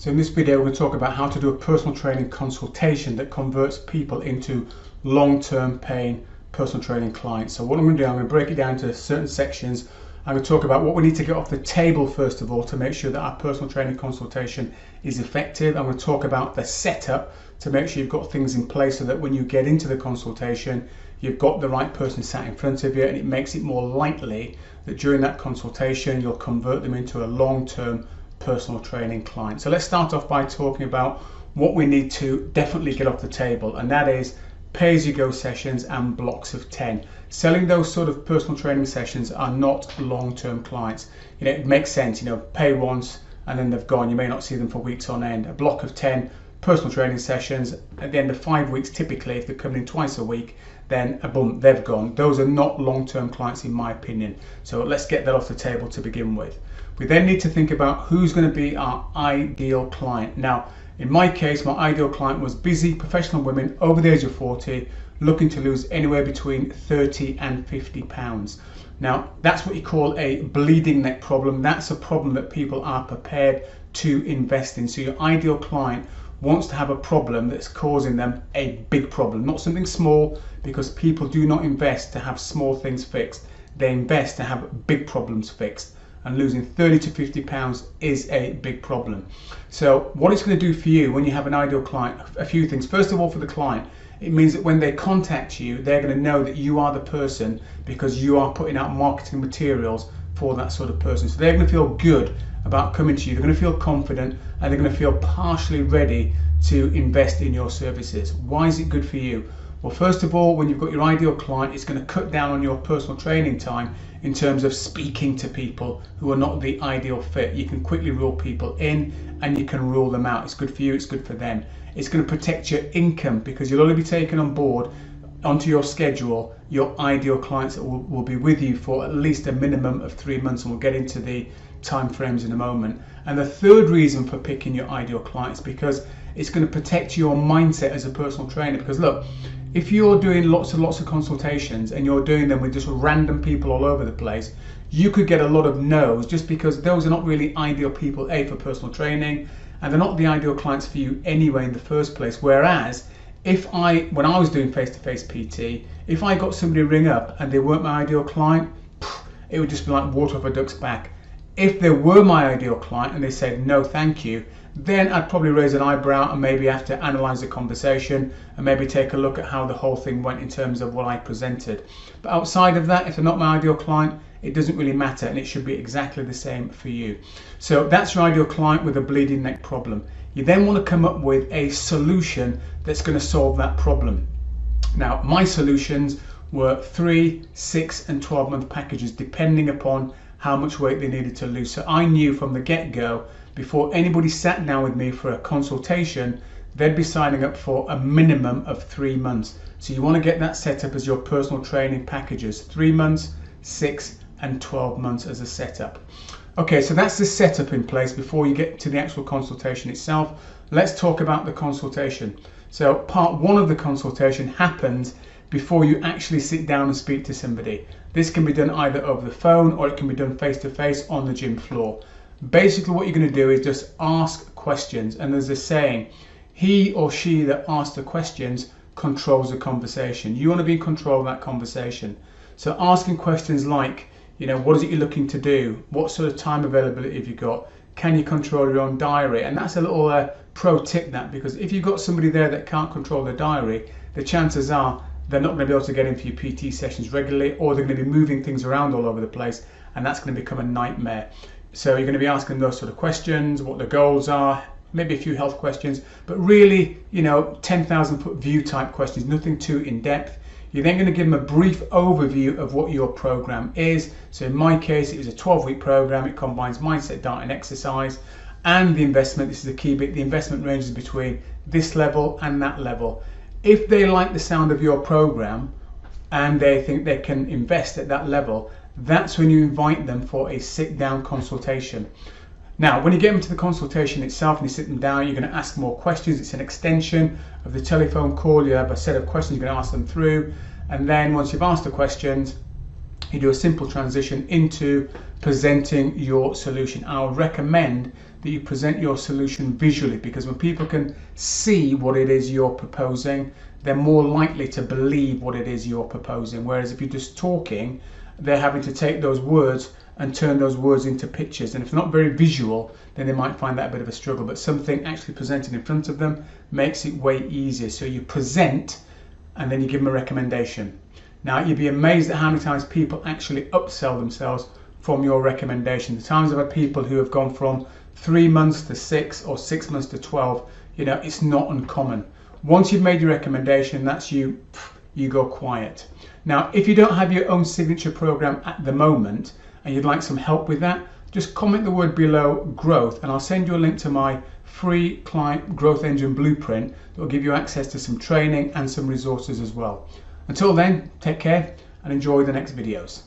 So in this video we're going to talk about how to do a personal training consultation that converts people into long-term paying personal training clients. So what I'm going to do, I'm going to break it down into certain sections. I'm going to talk about what we need to get off the table first of all to make sure that our personal training consultation is effective. I'm going to talk about the setup to make sure you've got things in place so that when you get into the consultation you've got the right person sat in front of you, and it makes it more likely that during that consultation you'll convert them into a long-term personal training client. So let's start off by talking about what we need to definitely get off the table, and that is pay-as-you-go sessions and blocks of 10. Selling those sort of personal training sessions are not long-term clients. It makes sense, pay once and then they've gone. You may not see them for weeks on end. A block of 10 personal training sessions at the end of 5 weeks, typically, if they're coming in twice a week, then boom, they've gone. Those are not long-term clients in my opinion. So let's get that off the table to begin with. We then need to think about who's going to be our ideal client. Now, in my case, my ideal client was busy professional women over the age of 40 looking to lose anywhere between 30 and 50 pounds. Now, that's what you call a bleeding neck problem. That's a problem that people are prepared to invest in. So your ideal client wants to have a problem that's causing them a big problem, not something small, because people do not invest to have small things fixed. They invest to have big problems fixed. And losing 30 to 50 pounds is a big problem. So what it's going to do for you when you have an ideal client, a few things. First of all, for the client, it means that when they contact you, they're going to know that you are the person because you are putting out marketing materials for that sort of person. So they're going to feel good about coming to you. They're going to feel confident and they're going to feel partially ready to invest in your services. Why is it good for you? Well, first of all, when you've got your ideal client, it's going to cut down on your personal training time in terms of speaking to people who are not the ideal fit. You can quickly rule people in and you can rule them out. It's good for you, it's good for them. It's going to protect your income because you'll only be taking on board onto your schedule your ideal clients that will be with you for at least a minimum of 3 months, and we'll get into the time frames in a moment. And the third reason for picking your ideal clients, because it's going to protect your mindset as a personal trainer. Because look, if you're doing lots of consultations and you're doing them with just random people all over the place, you could get a lot of no's just because those are not really ideal people, for personal training, and they're not the ideal clients for you anyway in the first place. Whereas when I was doing face-to-face PT, if I got somebody ring up and they weren't my ideal client, it would just be like water off a duck's back. If they were my ideal client and they said no thank you, then I'd probably raise an eyebrow and maybe have to analyze the conversation and maybe take a look at how the whole thing went in terms of what I presented. But outside of that, if they're not my ideal client, it doesn't really matter, and it should be exactly the same for you. So that's your ideal client with a bleeding neck problem. You then want to come up with a solution that's going to solve that problem. Now, my solutions were 3, 6 and 12-month packages depending upon how much weight they needed to lose. So I knew from the get-go, before anybody sat down with me for a consultation, they'd be signing up for a minimum of 3 months. So you want to get that set up as your personal training packages, 3 months, 6 and 12 months as a setup. Okay, so that's the setup in place before you get to the actual consultation itself. Let's talk about the consultation. So part 1 of the consultation happens before you actually sit down and speak to somebody. This can be done either over the phone or it can be done face-to-face on the gym floor. Basically what you're going to do is just ask questions, and there's a saying, he or she that asks the questions controls the conversation. You want to be in control of that conversation. So asking questions like, what is it you're looking to do? What sort of time availability have you got? Can you control your own diary? And that's a little pro tip, that, because if you've got somebody there that can't control their diary, the chances are they're not going to be able to get into your PT sessions regularly, or they're going to be moving things around all over the place, and that's going to become a nightmare. So you're going to be asking those sort of questions, what the goals are, maybe a few health questions, but really, 10,000 foot view type questions, nothing too in depth. You're then going to give them a brief overview of what your program is. So in my case, it was a 12-week program. It combines mindset, diet and exercise, and the investment. This is the key bit. The investment ranges between this level and that level. If they like the sound of your program and they think they can invest at that level, that's when you invite them for a sit-down consultation. Now, when you get them to the consultation itself and you sit them down, you're going to ask more questions. It's an extension of the telephone call. You have a set of questions you're going to ask them through, and then once you've asked the questions, you do a simple transition into presenting your solution. I'll recommend that you present your solution visually, because when people can see what it is you're proposing, they're more likely to believe what it is you're proposing. Whereas if you're just talking, they're having to take those words and turn those words into pictures, and if not very visual, then they might find that a bit of a struggle. But something actually presented in front of them makes it way easier. So you present and then you give them a recommendation. Now, you'd be amazed at how many times people actually upsell themselves from your recommendation. The times I've had people who have gone from 3 months to 6 or 6 months to 12, it's not uncommon. Once you've made your recommendation, that's you go quiet. Now, if you don't have your own signature program at the moment and you'd like some help with that, just comment the word below growth and I'll send you a link to my free client growth engine blueprint that will give you access to some training and some resources as well. Until then, take care and enjoy the next videos.